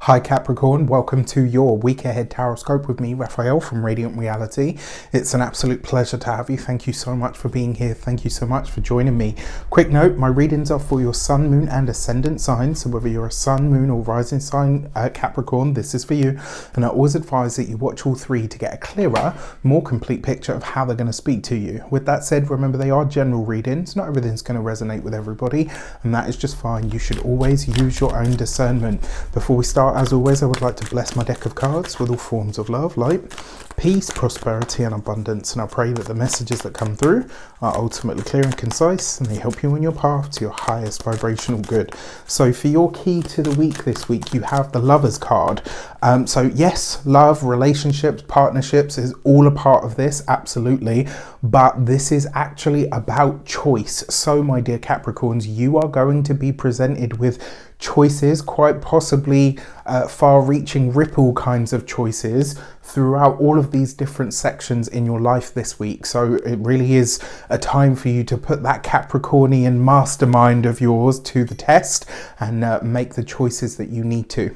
Hi Capricorn, welcome to your week ahead tarot scope with me, Raphael from Reydiant Reality. It's an absolute pleasure to have you. Thank you so much for being here. Thank you so much for joining me. Quick note, my readings are for your sun, moon and ascendant signs. So whether you're a sun, moon or rising sign Capricorn, this is for you. And I always advise that you watch all three to get a clearer, more complete picture of how they're going to speak to you. With that said, remember they are general readings. Not everything's going to resonate with everybody, and that is just fine. You should always use your own discernment. Before we start, as always, I would like to bless my deck of cards with all forms of love, light, peace, prosperity and abundance, and I pray that the messages that come through are ultimately clear and concise, and they help you on your path to your highest vibrational good. So for your key to the week this week, you have the Lovers card. So yes, love, relationships, partnerships is all a part of this, absolutely, but this is actually about choice. So my dear Capricorns, you are going to be presented with choices, quite possibly far-reaching ripple kinds of choices throughout all of these different sections in your life this week. So it really is a time for you to put that Capricornian mastermind of yours to the test and make the choices that you need to.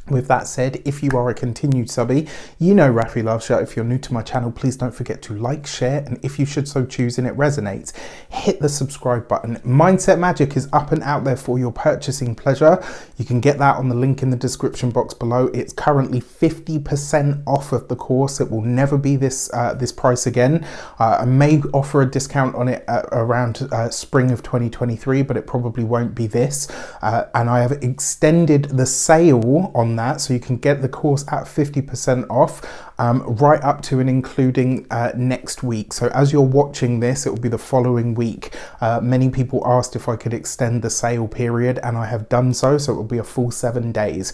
With that said, if you are a continued subby, you know Raffi loves you. If you're new to my channel, please don't forget to like, share, and if you should so choose and it resonates, hit the subscribe button. Mindset Magic is up and out there for your purchasing pleasure. You can get that on the link in the description box below. It's currently 50% off of the course. It will never be this price again. I may offer a discount on it around spring of 2023, but it probably won't be this. And I have extended the sale on that, so you can get the course at 50% off right up to and including next week. So as you're watching this, it will be the following week. Many people asked if I could extend the sale period, and I have done so, so it will be a full 7 days.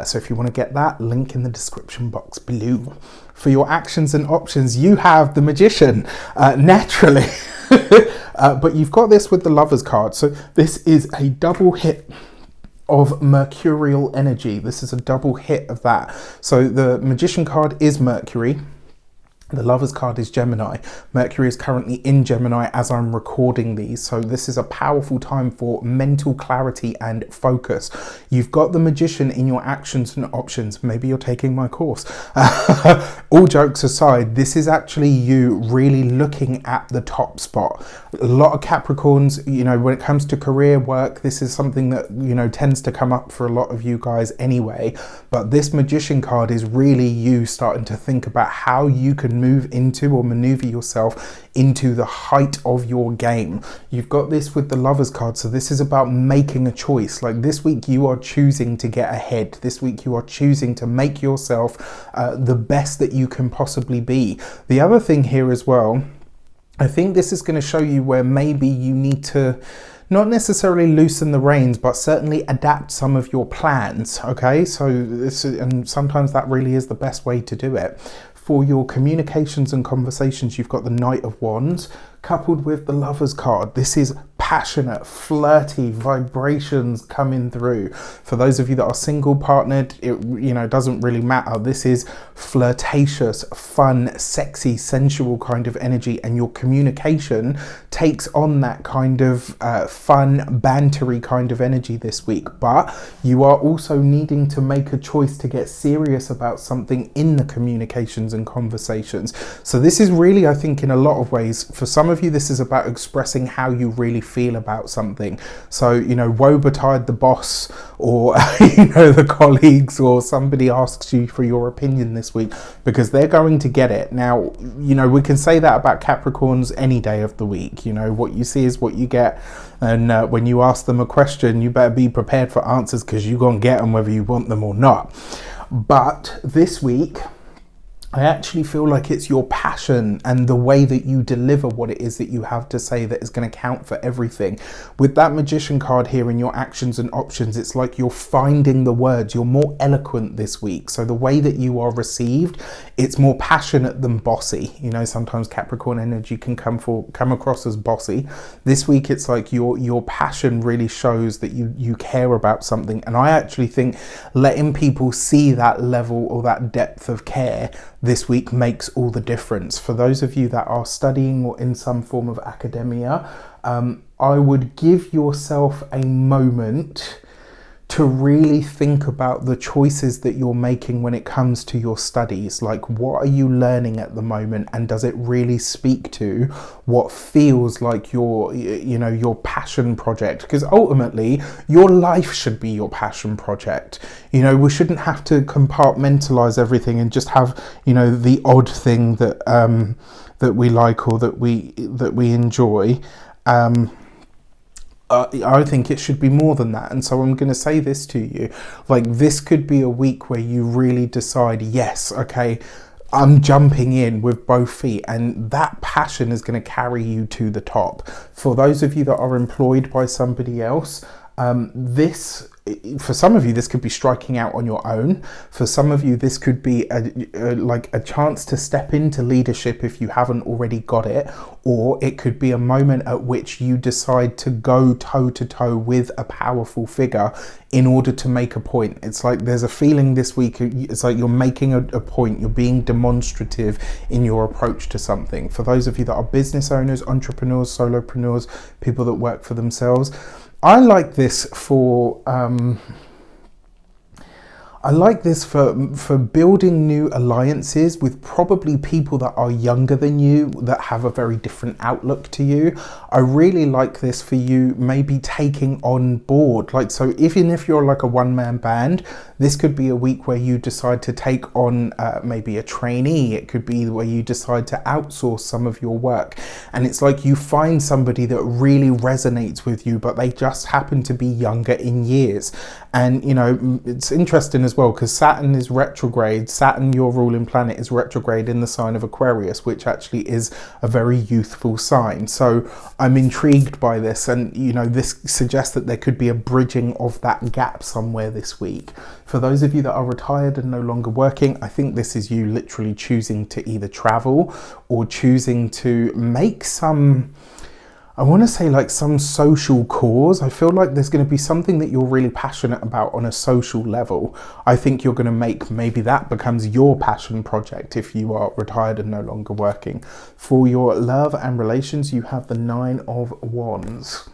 So if you want to get that, link in the description box below. For your actions and options, you have the Magician, naturally. But you've got this with the Lovers card. So this is a double hit of mercurial energy. This is a double hit of that. So the Magician card is Mercury. The Lovers card is Gemini. Mercury is currently in Gemini as I'm recording these, so this is a powerful time for mental clarity and focus. You've got the Magician in your actions and options. Maybe you're taking my course. All jokes aside, this is actually you really looking at the top spot. A lot of Capricorns, you know, when it comes to career work, this is something that, you know, tends to come up for a lot of you guys anyway, but this Magician card is really you starting to think about how you can move into or maneuver yourself into the height of your game. You've got this with the Lovers card, so this is about making a choice. Like this week you are choosing to get ahead. This week you are choosing to make yourself the best that you can possibly be. The other thing here as well, I think this is going to show you where maybe you need to not necessarily loosen the reins, but certainly adapt some of your plans. Okay, so this, and sometimes that really is the best way to do it. For your communications and conversations, you've got the Knight of Wands coupled with the Lovers card. This is passionate, flirty vibrations coming through. For those of you that are single, partnered, it, you know, doesn't really matter. This is flirtatious, fun, sexy, sensual kind of energy, and your communication takes on that kind of fun, bantery kind of energy this week. But you are also needing to make a choice to get serious about something in the communications and conversations. So this is really, I think, in a lot of ways, for some of you, this is about expressing how you really feel about something. So, you know, woe betide the boss or, you know, the colleagues, or somebody asks you for your opinion this week, because they're going to get it. Now, you know, we can say that about Capricorns any day of the week. You know, what you see is what you get. And when you ask them a question, you better be prepared for answers, because you're going to get them whether you want them or not. But this week, I actually feel like it's your passion and the way that you deliver what it is that you have to say that is going to count for everything. With that Magician card here in your actions and options, it's like you're finding the words. You're more eloquent this week. So the way that you are received, it's more passionate than bossy. You know, sometimes Capricorn energy can come across as bossy. This week, it's like your passion really shows that you care about something. And I actually think letting people see that level or that depth of care this week makes all the difference. For those of you that are studying or in some form of academia, I would give yourself a moment to really think about the choices that you're making when it comes to your studies. Like, what are you learning at the moment, and does it really speak to what feels like your, you know, your passion project? Because ultimately your life should be your passion project. You know, we shouldn't have to compartmentalize everything and just have, you know, the odd thing that that we like or that we enjoy. I think it should be more than that. And so I'm going to say this to you, like, this could be a week where you really decide, yes, okay, I'm jumping in with both feet, and that passion is going to carry you to the top. For those of you that are employed by somebody else, for some of you, this could be striking out on your own. For some of you, this could be like a chance to step into leadership if you haven't already got it, or it could be a moment at which you decide to go toe to toe with a powerful figure in order to make a point. It's like there's a feeling this week, it's like you're making a point, you're being demonstrative in your approach to something. For those of you that are business owners, entrepreneurs, solopreneurs, people that work for themselves, I like this for building new alliances with probably people that are younger than you, that have a very different outlook to you. I really like this for you maybe taking on board, like, so even if you're like a one-man band, this could be a week where you decide to take on maybe a trainee. It could be where you decide to outsource some of your work, and it's like you find somebody that really resonates with you, but they just happen to be younger in years. And you know, it's interesting as well, because Saturn is retrograde. Saturn, your ruling planet, is retrograde in the sign of Aquarius, which actually is a very youthful sign. So I'm intrigued by this, and you know, this suggests that there could be a bridging of that gap somewhere this week. For those of you that are retired and no longer working, I think this is you literally choosing to either travel or choosing to make some, I want to say, like, some social cause. I feel like there's going to be something that you're really passionate about on a social level. I think you're going to make, maybe that becomes your passion project if you are retired and no longer working. For your love and relations, you have the 9 of Wands.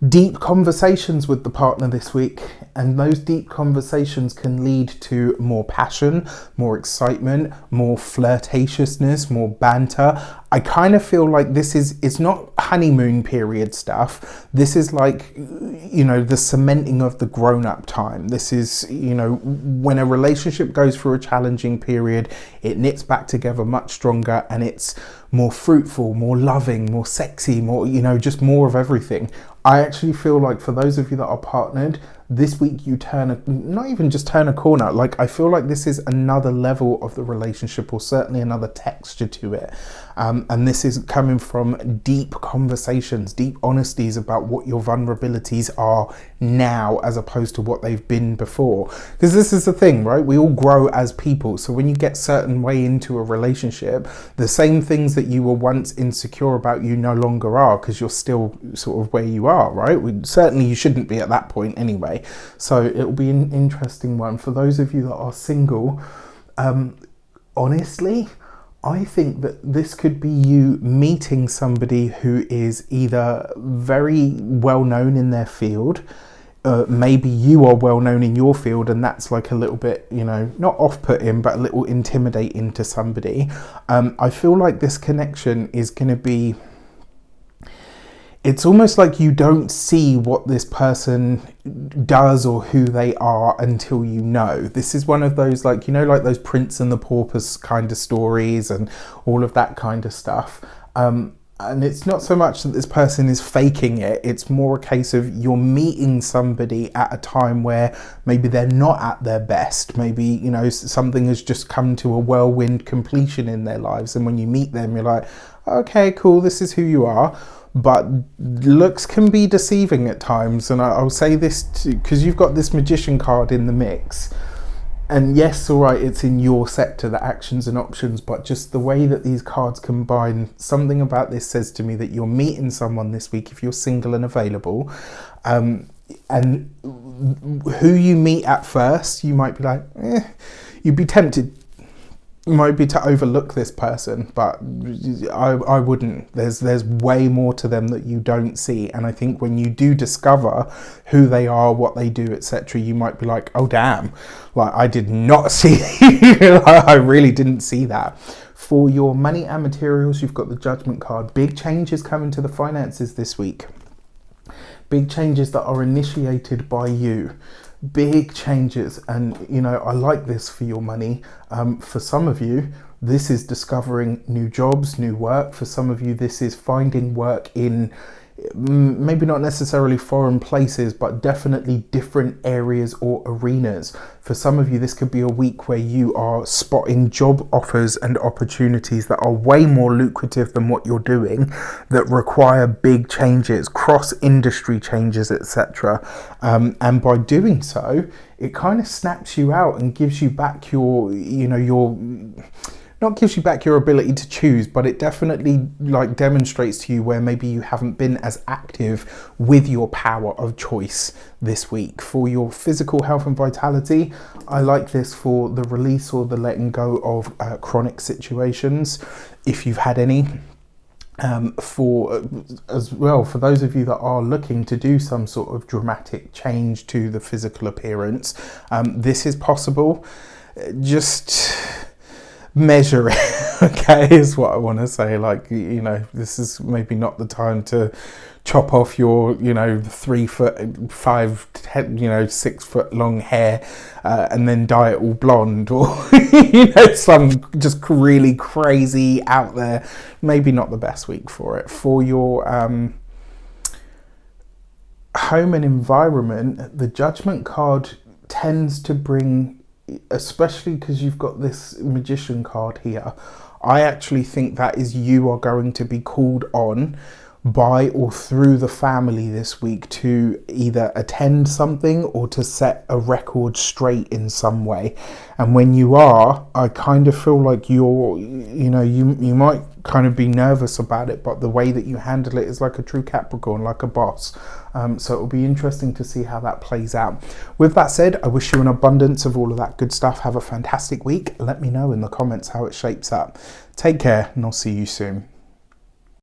Deep conversations with the partner this week, and those deep conversations can lead to more passion, more excitement, more flirtatiousness, more banter. I kind of feel like this is, it's not honeymoon period stuff. This is like, you know, the cementing of the grown-up time. This is, you know, when a relationship goes through a challenging period, it knits back together much stronger, and it's more fruitful, more loving, more sexy, more, you know, just more of everything. I actually feel like for those of you that are partnered, this week you not even just turn a corner, like I feel like this is another level of the relationship, or certainly another texture to it. And this is coming from deep conversations, deep honesties about what your vulnerabilities are now as opposed to what they've been before. Because this is the thing, right? We all grow as people. So when you get certain way into a relationship, the same things that you were once insecure about you no longer are, because you're still sort of where you are, right? Certainly you shouldn't be at that point anyway. So it'll be an interesting one. For those of you that are single, honestly, I think that this could be you meeting somebody who is either very well known in their field, maybe you are well known in your field, and that's like a little bit, you know, not off-putting, but a little intimidating to somebody. I feel like this connection is going to be, it's almost like you don't see what this person does or who they are until you know. This is one of those, like, you know, like those Prince and the Paupers kind of stories and all of that kind of stuff. And it's not so much that this person is faking it. It's more a case of you're meeting somebody at a time where maybe they're not at their best. Maybe, you know, something has just come to a whirlwind completion in their lives. And when you meet them, you're like, okay, cool, this is who you are. But looks can be deceiving at times, and I'll say this because you've got this Magician card in the mix, and yes, all right, it's in your sector, the actions and options, but just the way that these cards combine, something about this says to me that you're meeting someone this week if you're single and available, and who you meet at first, you might be like, you'd be tempted might be to overlook this person, but I wouldn't. There's way more to them that you don't see, and I think when you do discover who they are, what they do, etc., you might be like, oh damn, like I did not see I really didn't see that. For your money and materials, you've got the Judgment card. Big changes coming to the finances this week. Big changes that are initiated by you. Big changes, and you know, I like this for your money. For some of you, this is discovering new jobs, new work. For some of you, this is finding work in maybe not necessarily foreign places, but definitely different areas or arenas. For some of you, this could be a week where you are spotting job offers and opportunities that are way more lucrative than what you're doing, that require big changes, cross-industry changes, etc. And by doing so, it kind of snaps you out and gives you back your, you know, your... not gives you back your ability to choose, but it definitely like demonstrates to you where maybe you haven't been as active with your power of choice this week. For your physical health and vitality, I like this for the release or the letting go of chronic situations, if you've had any. For as well, for those of you that are looking to do some sort of dramatic change to the physical appearance, this is possible. Just measure it, okay, is what I want to say. Like, you know, this is maybe not the time to chop off your, you know, 3 foot, 5, 10, you know, 6 foot long hair and then dye it all blonde, or you know, some just really crazy out there. Maybe not the best week for it. For your home and environment, the Judgment card tends to bring, especially because you've got this Magician card here, I actually think that is you are going to be called on by or through the family this week to either attend something or to set a record straight in some way. And when you are, I kind of feel like you're, you know, you might kind of be nervous about it, but the way that you handle it is like a true Capricorn, like a boss. So it'll be interesting to see how that plays out. With that said, I wish you an abundance of all of that good stuff. Have a fantastic week. Let me know in the comments how it shapes up. Take care, and I'll see you soon.